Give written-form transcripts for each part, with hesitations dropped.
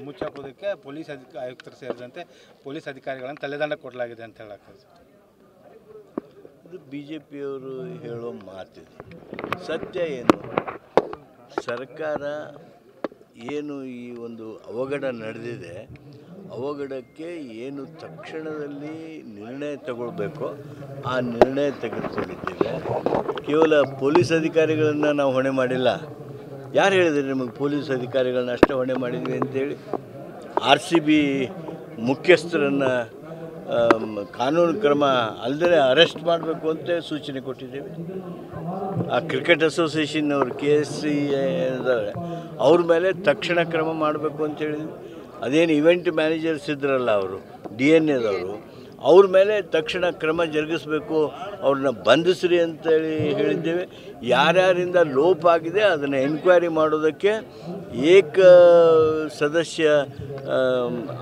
ಮುಚ್ಚಾಕೋದಕ್ಕೆ police ಆಯುಕ್ತರು ಸೇರಿದಂತೆ police ಅಧಿಕಾರಿಗಳನ್ನು ತಲೆದಂಡ ಕೊಡಲಾಗಿದೆ ಅಂತ ಹೇಳಕ್ಕೆ ಇದು BJPಯವರು ಹೇಳೋ ಮಾತಿದೆ. ಸತ್ಯ ಏನು? ಸರ್ಕಾರ ಏನು ಈ ಒಂದು ಅವಘಡ ನಡೆದಿದೆ, ಅವಘಡಕ್ಕೆ ಏನು ತಕ್ಷಣದಲ್ಲಿ ನಿರ್ಣಯ ತಗೊಳ್ಬೇಕೋ ಆ ನಿರ್ಣಯ ತೆಗೆದುಕೊಂಡಿದ್ದೇವೆ. ಕೇವಲ ಪೊಲೀಸ್ ಅಧಿಕಾರಿಗಳನ್ನು ನಾವು ಹೊಣೆ ಮಾಡಿಲ್ಲ. ಯಾರು ಹೇಳಿದರೆ ನಿಮಗೆ ಪೊಲೀಸ್ ಅಧಿಕಾರಿಗಳನ್ನ ಅಷ್ಟೇ ಹೊಣೆ ಮಾಡಿದ್ವಿ ಅಂತೇಳಿ? RCB ಮುಖ್ಯಸ್ಥರನ್ನು ಕಾನೂನು ಕ್ರಮ ಅಲ್ಲದೆ ಅರೆಸ್ಟ್ ಮಾಡಬೇಕು ಅಂತ ಸೂಚನೆ ಕೊಟ್ಟಿದ್ದೇವೆ. ಆ ಕ್ರಿಕೆಟ್ ಅಸೋಸಿಯೇಷನ್ ಅವರು KSC ಇದ್ದಾರೆ, ಅವ್ರ ಮೇಲೆ ತಕ್ಷಣ ಕ್ರಮ ಮಾಡಬೇಕು ಅಂತ ಹೇಳಿದ್ವಿ. ಅದೇನು ಇವೆಂಟ್ ಮ್ಯಾನೇಜರ್ಸ್ ಇದ್ರಲ್ಲ ಅವರು DNA ಅವ್ರ ಮೇಲೆ ತಕ್ಷಣ ಕ್ರಮ ಜರುಗಿಸಬೇಕು, ಅವ್ರನ್ನ ಬಂಧಿಸ್ರಿ ಅಂತೇಳಿ ಹೇಳಿದ್ದೇವೆ. ಯಾರ್ಯಾರಿಂದ ಲೋಪ ಆಗಿದೆ ಅದನ್ನು ಎನ್ಕ್ವೈರಿ ಮಾಡೋದಕ್ಕೆ ಏಕ ಸದಸ್ಯ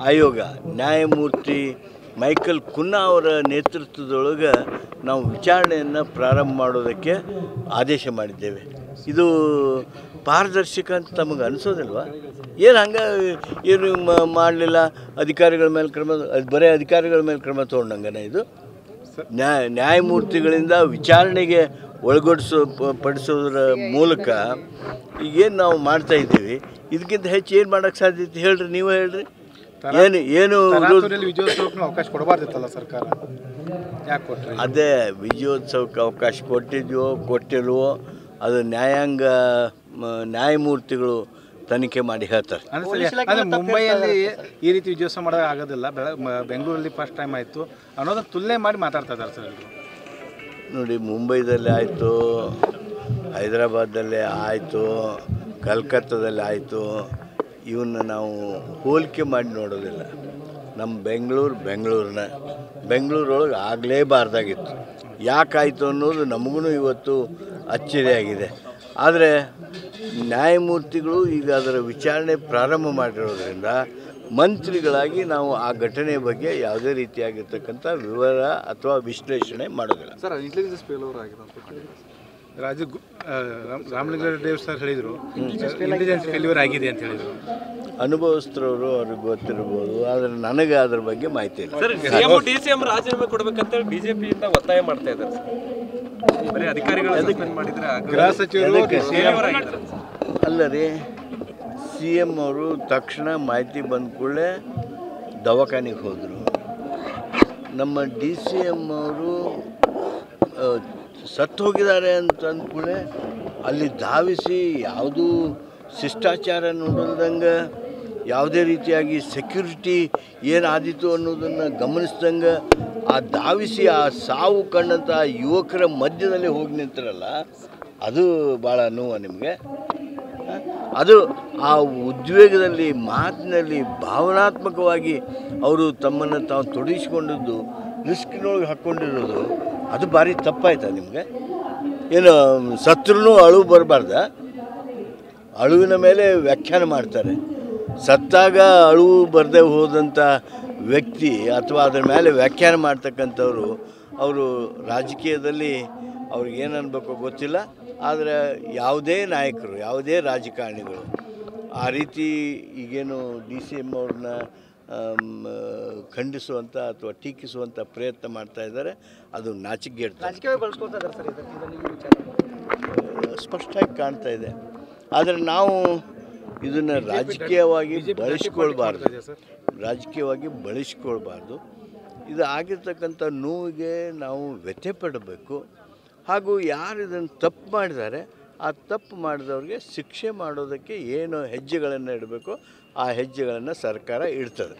ಆಯೋಗ ನ್ಯಾಯಮೂರ್ತಿ ಮೈಕಲ್ ಕುನ್ನಾ ಅವರ ನೇತೃತ್ವದೊಳಗೆ ನಾವು ವಿಚಾರಣೆಯನ್ನು ಪ್ರಾರಂಭ ಮಾಡೋದಕ್ಕೆ ಆದೇಶ ಮಾಡಿದ್ದೇವೆ. ಇದು ಪಾರದರ್ಶಕ ಅಂತ ತಮಗೆ ಅನಿಸೋದಿಲ್ವಾ? ಏನು ಹಂಗೆ ಏನು ಮಾಡಲಿಲ್ಲ, ಅಧಿಕಾರಿಗಳ ಮೇಲೆ ಕ್ರಮ, ಬರೀ ಅಧಿಕಾರಿಗಳ ಮೇಲೆ ಕ್ರಮ ತೊಗೊಂಡಂಗನ ಇದು? ನ್ಯಾಯಮೂರ್ತಿಗಳಿಂದ ವಿಚಾರಣೆಗೆ ಪಡಿಸೋದ್ರ ಮೂಲಕ ಈಗೇನು ನಾವು ಮಾಡ್ತಾಯಿದ್ದೀವಿ, ಇದಕ್ಕಿಂತ ಹೆಚ್ಚು ಏನು ಮಾಡೋಕ್ಕೆ ಸಾಧ್ಯತೆ ಹೇಳ್ರಿ, ನೀವೇ ಹೇಳ್ರಿ. ಏನು ವಿಜಯೋತ್ಸವಕ್ಕೆ ಅವಕಾಶ ಕೊಡಬಾರ್ದಿತ್ತಲ್ಲ ಸರ್ಕಾರ, ಯಾಕೆ ಕೊಟ್ಟರೆ? ಅದೇ ವಿಜಯೋತ್ಸವಕ್ಕೆ ಅವಕಾಶ ಕೊಟ್ಟಿಲ್ವೋ ಅದು ನ್ಯಾಯಮೂರ್ತಿಗಳು ತನಿಖೆ ಮಾಡಿ ಹೇಳ್ತಾರೆ. ಅಂದರೆ ಮುಂಬೈಯಲ್ಲಿ ಈ ರೀತಿ ವಿಜಯೋತ್ಸವ ಮಾಡೋದು ಆಗೋದಿಲ್ಲ, ಬೆಂಗಳೂರಲ್ಲಿ ಫಸ್ಟ್ ಟೈಮ್ ಆಯಿತು ಅನ್ನೋದನ್ನು ತುಲನೆ ಮಾಡಿ ಮಾತಾಡ್ತಾ ಇದ್ದಾರೆ ಸರ್. ನೋಡಿ, ಮುಂಬೈದಲ್ಲಿ ಆಯಿತು, ಹೈದರಾಬಾದಲ್ಲೇ ಆಯಿತು, ಕಲ್ಕತ್ತಾದಲ್ಲಿ ಆಯಿತು, ಇವನ್ನ ನಾವು ಹೋಲಿಕೆ ಮಾಡಿ ನೋಡೋದಿಲ್ಲ. ನಮ್ಮ ಬೆಂಗಳೂರೊಳಗೆ ಆಗಲೇಬಾರ್ದಾಗಿತ್ತು. ಯಾಕಾಯಿತು ಅನ್ನೋದು ನಮಗೂ ಇವತ್ತು ಅಚ್ಚರಿಯಾಗಿದೆ. ಆದರೆ ನ್ಯಾಯಮೂರ್ತಿಗಳು ಈಗ ಅದರ ವಿಚಾರಣೆ ಪ್ರಾರಂಭ ಮಾಡಿರೋದ್ರಿಂದ ಮಂತ್ರಿಗಳಾಗಿ ನಾವು ಆ ಘಟನೆ ಬಗ್ಗೆ ಯಾವುದೇ ರೀತಿಯಾಗಿರ್ತಕ್ಕಂಥ ವಿವರ ಅಥವಾ ವಿಶ್ಲೇಷಣೆ ಮಾಡೋದಿಲ್ಲ. ಸರ್, ಇಂಟೆಲಿಜೆನ್ಸ್ ಫೇಲ್ಯೂರ್ ಆಗಿದೆ ರಾಮಲಿಂಗಾರೆಡ್ಡಿ ಸರ್ ಹೇಳಿದರು, ಇಂಟೆಲಿಜೆನ್ಸ್ ಫೇಲ್ಯೂರ್ ಆಗಿದೆ ಅಂತ ಹೇಳಿದರು. ಅನುಭವಸ್ಥರವರು ಅವ್ರಿಗೆ ಗೊತ್ತಿರ್ಬೋದು, ಆದರೆ ನನಗೆ ಅದ್ರ ಬಗ್ಗೆ ಮಾಹಿತಿ ಇಲ್ಲ. ಸರ್, DCM ರಾಜೀನಾಮೆ ಕೊಡಬೇಕಂತ BJPಯಿಂದ ಒತ್ತಾಯ ಮಾಡ್ತಾ ಇದ್ದಾರೆ. ಬರೀ ಅಧಿಕಾರಿಗಳು ಮಾಡಿದ್ರೆ ಗೃಹ ಸಚಿವರು ಅಲ್ಲ ರೀ, CM ಅವರು ತಕ್ಷಣ ಮಾಹಿತಿ ಬಂದ ಕೂಡಲೇ ದವಾಖಾನೆಗೆ ಹೋದರು. ನಮ್ಮ DCM ಅವರು ಸತ್ತು ಹೋಗಿದ್ದಾರೆ ಅಂತ ಅಂದ್ಕೂಡಲೇ ಅಲ್ಲಿ ಧಾವಿಸಿ ಯಾವುದೂ ಶಿಷ್ಟಾಚಾರ ನೋಡಲ್ದಂಗೆ, ಯಾವುದೇ ರೀತಿಯಾಗಿ ಸೆಕ್ಯೂರಿಟಿ ಏನಾದೀತು ಅನ್ನೋದನ್ನು ಗಮನಿಸ್ದಂಗೆ ಆ ಧಾವಿಸಿ ಆ ಸಾವು ಕಂಡಂಥ ಯುವಕರ ಮಧ್ಯದಲ್ಲಿ ಹೋಗಿ ನಿಂತಿರಲ್ಲ, ಅದು ಭಾಳ ನೋವು ನಿಮಗೆ. ಅದು ಆ ಉದ್ವೇಗದಲ್ಲಿ, ಮಾತಿನಲ್ಲಿ ಭಾವನಾತ್ಮಕವಾಗಿ ಅವರು ತಮ್ಮನ್ನು ತಾವು ತೊಡಗಿಸ್ಕೊಂಡಿದ್ದು, ರಿಸ್ಕ್ನೊಳಗೆ ಹಾಕ್ಕೊಂಡಿರೋದು, ಅದು ಭಾರಿ ತಪ್ಪಾಯ್ತಾ ನಿಮಗೆ? ಏನು ಸತ್ರೂ ಅಳು ಬರಬಾರ್ದ? ಅಳುವಿನ ಮೇಲೆ ವ್ಯಾಖ್ಯಾನ ಮಾಡ್ತಾರೆ. ಸತ್ತಾಗ ಅಳು ಬರದೆ ಹೋದಂಥ ವ್ಯಕ್ತಿ ಅಥವಾ ಅದರ ಮೇಲೆ ವ್ಯಾಖ್ಯಾನ ಮಾಡ್ತಕ್ಕಂಥವ್ರು, ಅವರು ರಾಜಕೀಯದಲ್ಲಿ ಅವ್ರಿಗೆ ಏನು ಅನ್ಬೇಕೋ ಗೊತ್ತಿಲ್ಲ. ಆದರೆ ಯಾವುದೇ ನಾಯಕರು, ಯಾವುದೇ ರಾಜಕಾರಣಿಗಳು ಆ ರೀತಿ ಈಗೇನು DCM ಅವ್ರನ್ನ ಖಂಡಿಸುವಂಥ ಅಥವಾ ಟೀಕಿಸುವಂಥ ಪ್ರಯತ್ನ ಮಾಡ್ತಾ ಇದ್ದಾರೆ. ಅದು ನಾಚಿಕೆಗೇಡು, ಸ್ಪಷ್ಟವಾಗಿ ಕಾಣ್ತಾ ಇದೆ. ಆದರೆ ನಾವು ಇದನ್ನು ರಾಜಕೀಯವಾಗಿ ಬಳಸ್ಕೊಳ್ಬಾರ್ದು. ಇದು ಆಗಿರ್ತಕ್ಕಂಥ ನೋವಿಗೆ ನಾವು ವ್ಯಥೆ ಪಡಬೇಕು. ಹಾಗೂ ಯಾರು ಇದನ್ನು ತಪ್ಪು ಮಾಡಿದ್ದಾರೆ, ಆ ತಪ್ಪು ಮಾಡಿದವ್ರಿಗೆ ಶಿಕ್ಷೆ ಮಾಡೋದಕ್ಕೆ ಏನು ಹೆಜ್ಜೆಗಳನ್ನು ಇಡಬೇಕು ಆ ಹೆಜ್ಜೆಗಳನ್ನು ಸರ್ಕಾರ ಇಡ್ತದೆ.